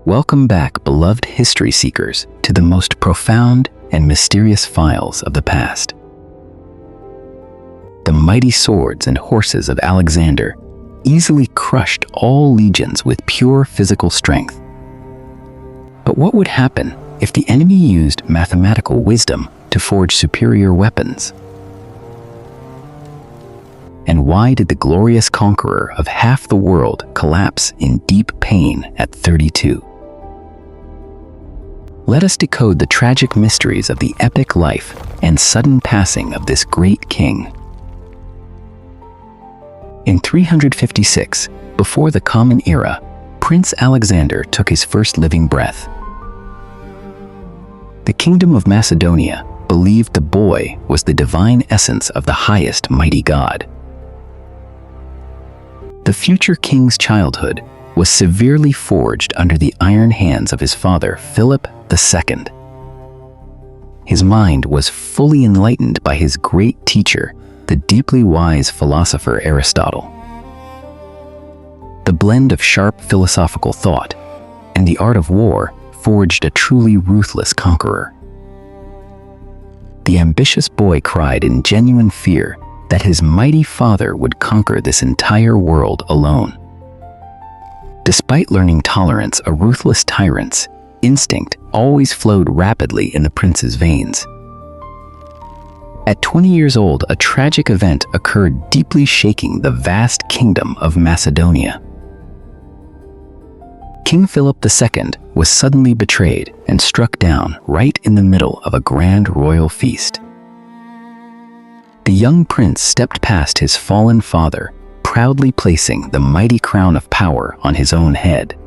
Welcome back, beloved history seekers, to the most profound and mysterious files of the past. The mighty swords and horses of Alexander easily crushed all legions with pure physical strength. But what would happen if the enemy used mathematical wisdom to forge superior weapons? And why did the glorious conqueror of half the world collapse in deep pain at 32? Let us decode the tragic mysteries of the epic life and sudden passing of this great king. In 356, before the Common Era, Prince Alexander took his first living breath. The kingdom of Macedonia believed the boy was the divine essence of the highest mighty god. The future king's childhood was severely forged under the iron hands of his father, Philip II. His mind was fully enlightened by his great teacher, the deeply wise philosopher Aristotle. The blend of sharp philosophical thought and the art of war forged a truly ruthless conqueror. The ambitious boy cried in genuine fear that his mighty father would conquer this entire world alone. Despite learning tolerance a ruthless tyrant's, instinct always flowed rapidly in the prince's veins. At 20 years old, a tragic event occurred, deeply shaking the vast kingdom of Macedonia. King Philip II was suddenly betrayed and struck down right in the middle of a grand royal feast. The young prince stepped past his fallen father, proudly placing the mighty crown of power on his own head.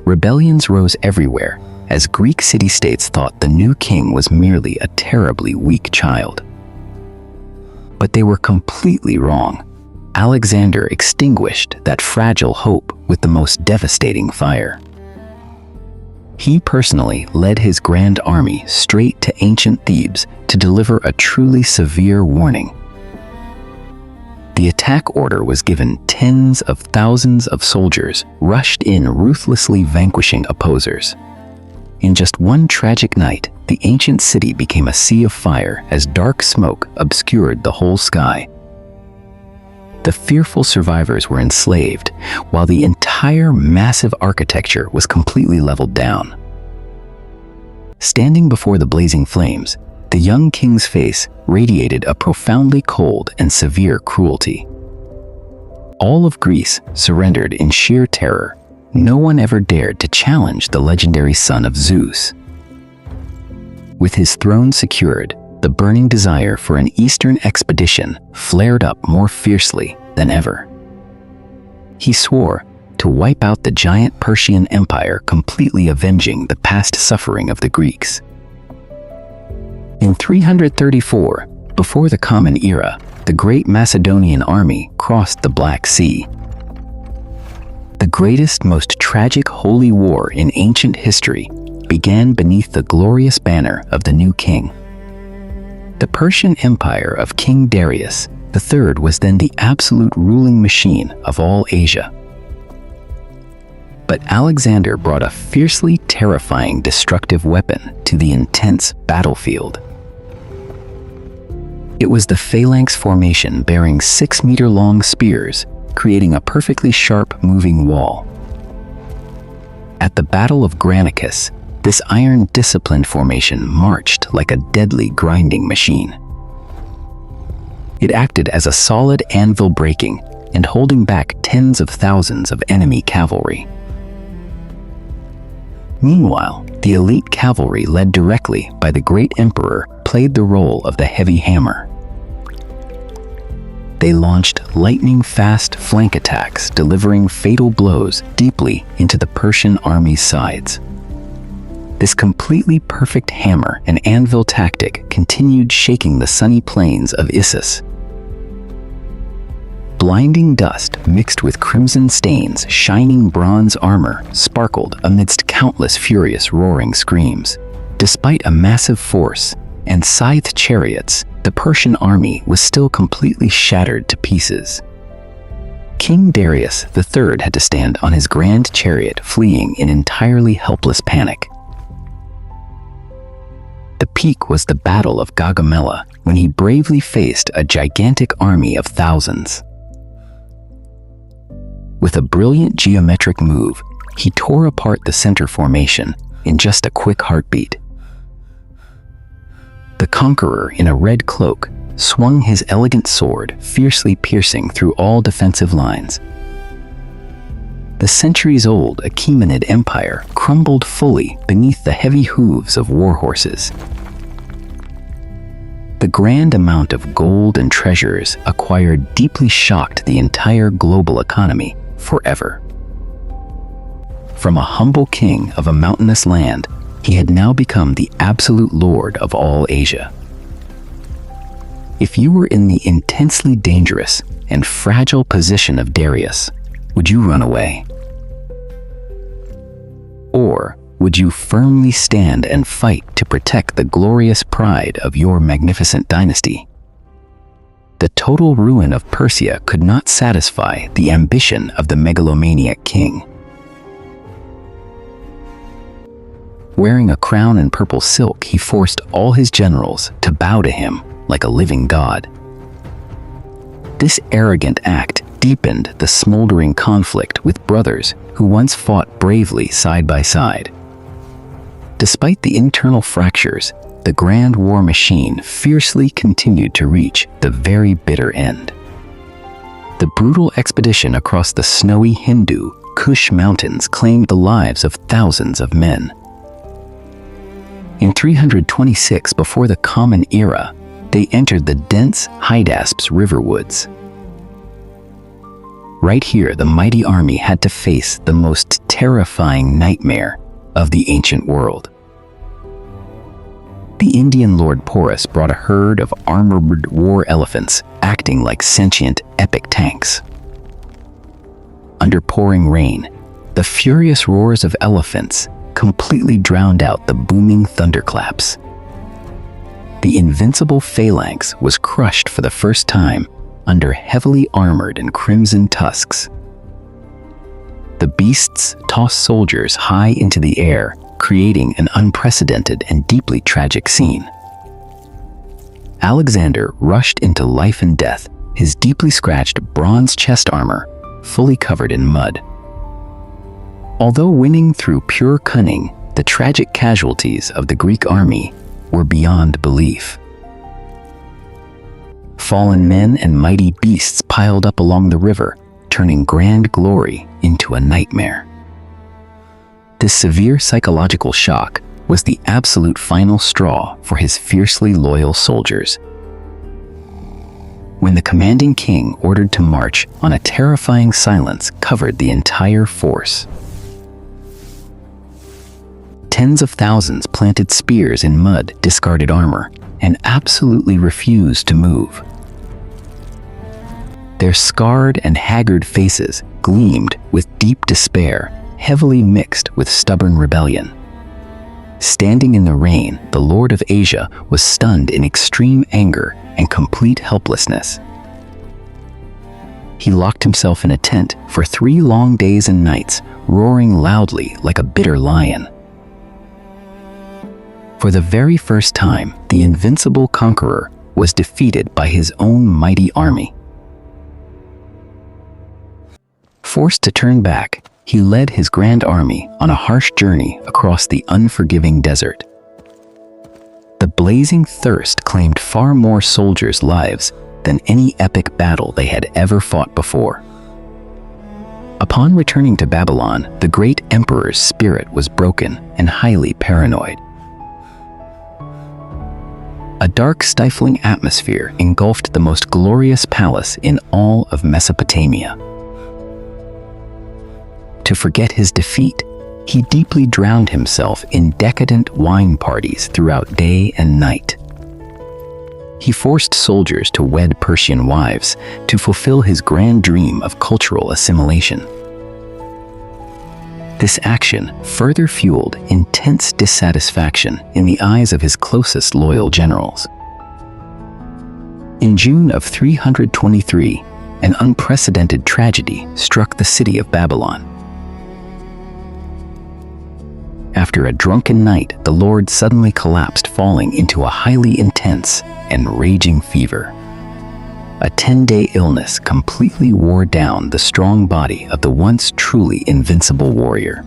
Rebellions rose everywhere, as Greek city-states thought the new king was merely a terribly weak child. But they were completely wrong. Alexander extinguished that fragile hope with the most devastating fire. He personally led his grand army straight to ancient Thebes to deliver a truly severe warning. The attack order was given. Tens of thousands of soldiers rushed in, ruthlessly vanquishing opposers. In just one tragic night, the ancient city became a sea of fire as dark smoke obscured the whole sky. The fearful survivors were enslaved, while the entire massive architecture was completely leveled down. Standing before the blazing flames, the young king's face radiated a profoundly cold and severe cruelty. All of Greece surrendered in sheer terror. No one ever dared to challenge the legendary son of Zeus. With his throne secured, the burning desire for an eastern expedition flared up more fiercely than ever. He swore to wipe out the giant Persian Empire, completely avenging the past suffering of the Greeks. In 334, before the Common Era, the great Macedonian army crossed the Black Sea. The greatest, most tragic holy war in ancient history began beneath the glorious banner of the new king. The Persian Empire of King Darius III was then the absolute ruling machine of all Asia. But Alexander brought a fiercely terrifying destructive weapon to the intense battlefield. It was the phalanx formation, bearing 6-meter-long spears, creating a perfectly sharp moving wall. At the Battle of Granicus, this iron-disciplined formation marched like a deadly grinding machine. It acted as a solid anvil, breaking and holding back tens of thousands of enemy cavalry. Meanwhile, the elite cavalry, led directly by the great emperor, played the role of the heavy hammer. They launched lightning-fast flank attacks, delivering fatal blows deeply into the Persian army's sides. This completely perfect hammer and anvil tactic continued shaking the sunny plains of Issus. Blinding dust mixed with crimson stains, shining bronze armor sparkled amidst countless furious roaring screams. Despite a massive force and scythed chariots, the Persian army was still completely shattered to pieces. King Darius III had to stand on his grand chariot, fleeing in entirely helpless panic. The peak was the Battle of Gaugamela, when he bravely faced a gigantic army of thousands. With a brilliant geometric move, he tore apart the center formation in just a quick heartbeat. The conqueror in a red cloak swung his elegant sword, fiercely piercing through all defensive lines. The centuries-old Achaemenid Empire crumbled fully beneath the heavy hooves of war horses. The grand amount of gold and treasures acquired deeply shocked the entire global economy forever. From a humble king of a mountainous land, he had now become the absolute lord of all Asia. If you were in the intensely dangerous and fragile position of Darius, would you run away? Or would you firmly stand and fight to protect the glorious pride of your magnificent dynasty? The total ruin of Persia could not satisfy the ambition of the megalomaniac king. Wearing a crown and purple silk, he forced all his generals to bow to him like a living god. This arrogant act deepened the smoldering conflict with brothers who once fought bravely side by side. Despite the internal fractures, the grand war machine fiercely continued to reach the very bitter end. The brutal expedition across the snowy Hindu Kush mountains claimed the lives of thousands of men. In 326 before the Common Era, they entered the dense Hydaspes river woods. Right here, the mighty army had to face the most terrifying nightmare of the ancient world. The Indian Lord Porus brought a herd of armored war elephants, acting like sentient epic tanks. Under pouring rain, the furious roars of elephants completely drowned out the booming thunderclaps. The invincible phalanx was crushed for the first time under heavily armored and crimson tusks. The beasts tossed soldiers high into the air, creating an unprecedented and deeply tragic scene. Alexander rushed into life and death, his deeply scratched bronze chest armor fully covered in mud. Although winning through pure cunning, the tragic casualties of the Greek army were beyond belief. Fallen men and mighty beasts piled up along the river, turning grand glory into a nightmare. This severe psychological shock was the absolute final straw for his fiercely loyal soldiers. When the commanding king ordered to march on, a terrifying silence covered the entire force. Tens of thousands planted spears in mud, discarded armor, and absolutely refused to move. Their scarred and haggard faces gleamed with deep despair, heavily mixed with stubborn rebellion. Standing in the rain, the Lord of Asia was stunned in extreme anger and complete helplessness. He locked himself in a tent for 3 long days and nights, roaring loudly like a bitter lion. For the very first time, the invincible conqueror was defeated by his own mighty army. Forced to turn back, he led his grand army on a harsh journey across the unforgiving desert. The blazing thirst claimed far more soldiers' lives than any epic battle they had ever fought before. Upon returning to Babylon, the great emperor's spirit was broken and highly paranoid. A dark, stifling atmosphere engulfed the most glorious palace in all of Mesopotamia. To forget his defeat, he deeply drowned himself in decadent wine parties throughout day and night. He forced soldiers to wed Persian wives to fulfill his grand dream of cultural assimilation. This action further fueled intense dissatisfaction in the eyes of his closest loyal generals. In June of 323, an unprecedented tragedy struck the city of Babylon. After a drunken night, the Lord suddenly collapsed, falling into a highly intense and raging fever. A 10-day illness completely wore down the strong body of the once truly invincible warrior.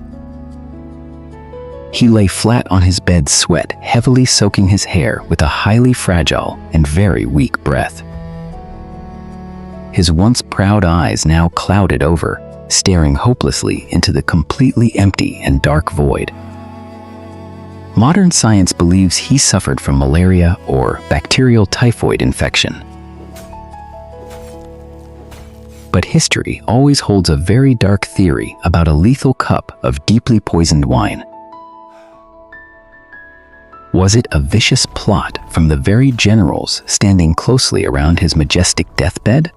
He lay flat on his bed, sweat heavily soaking his hair, with a highly fragile and very weak breath. His once proud eyes now clouded over, staring hopelessly into the completely empty and dark void. Modern science believes he suffered from malaria or bacterial typhoid infection. But history always holds a very dark theory about a lethal cup of deeply poisoned wine. Was it a vicious plot from the very generals standing closely around his majestic deathbed?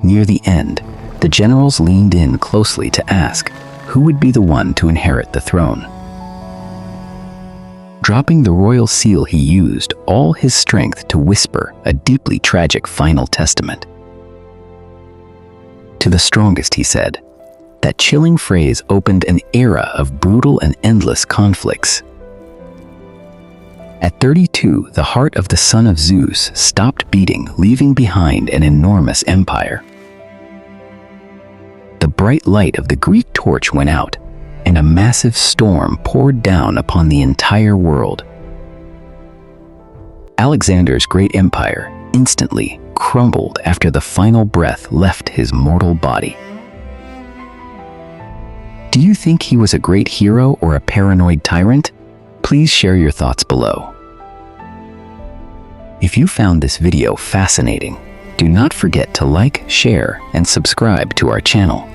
Near the end, the generals leaned in closely to ask who would be the one to inherit the throne. Dropping the royal seal, he used all his strength to whisper a deeply tragic final testament. To the strongest, he said. That chilling phrase opened an era of brutal and endless conflicts. At 32, the heart of the son of Zeus stopped beating, leaving behind an enormous empire. The bright light of the Greek torch went out, and a massive storm poured down upon the entire world. Alexander's great empire instantly crumbled after the final breath left his mortal body. Do you think he was a great hero or a paranoid tyrant? Please share your thoughts below. If you found this video fascinating, do not forget to like, share, and subscribe to our channel.